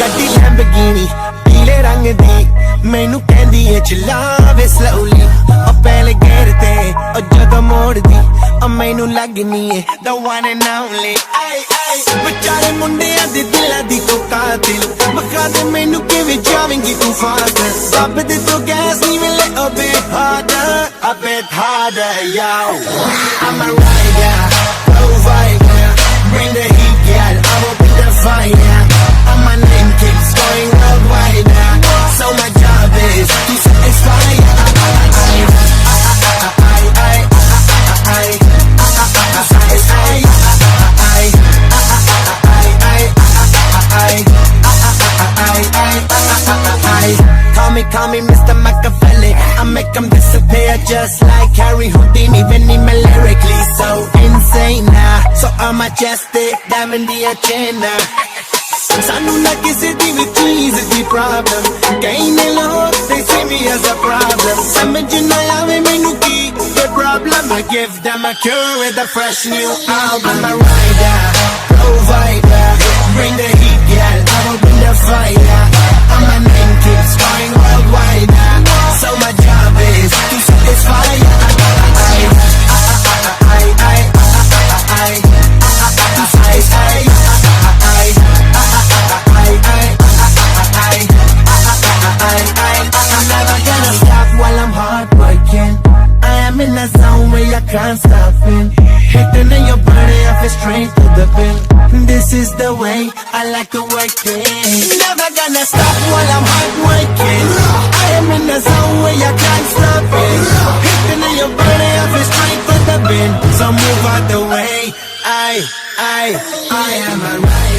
ਗੱਡੀ ਲੈਂਬਰਗਿਨੀ ਪੀਲੇ ਰੰਗ ਦੀ ਮੈਨੂੰ ਕਹਿੰਦੀ ਏ ਚਲਾਵੇ slowly ਉਹ ਪਹਿਲੇ ਗੇਰ ਤੇ ਉਹ ਜਦੋਂ ਮੋੜਦੀ ਉਹ ਮੈਨੂੰ ਲੱਗਨੀ ਏ the one and only ਆਈ ਆਈ ਵਿਚਾਰੇ ਮੁੰਡਿਆਂ ਦੇ ਦਿਲਾਂ ਦੀ ਕੋ ਕਾਤਿਲ ਮਖਾ ਦੇ ਮੈਨੂੰ ਕਿਵੇਂ ਜਾਵੇਂਗੀ ਤੂੰ ਫਾਸਟ ਰੱਬ ਦੇ ਤੋਂ ਗੈਸ ਨਹੀਂ ਮਿਲੇ a bit harder yo I'm a rider provider bring the heat girl I will be the fire and my name keeps going worldwide so my job is to satisfy Call me Mr. Machiavelli I make them disappear just like Harry Houdini Vinny me lyrically so insane so I'm majestic diamond the agenda ਸਾਨੂੰ ਨਾ ਕਿਸੇ ਦੀ ਵੀ ਚੀਜ਼ ਦੀ problem ਕਈ ਨੇ ਲੋਕ they see me as a problem ਸਮਝ ਨਾ ਆਵੇ ਮੈਨੂੰ ਕੀ problem I give them a cure with a fresh new album I'm a rider provider bring the heat girl I will bring the fire and my name keeps going worldwide so my job is to satisfy in a zone where you can't stop it hitting in your body I feel straight to the pin this is the way I like to work it never gonna stop while I'm hard working I am in a zone where you can't stop it hitting in your body I feel straight to the pin so move out the way I am a rider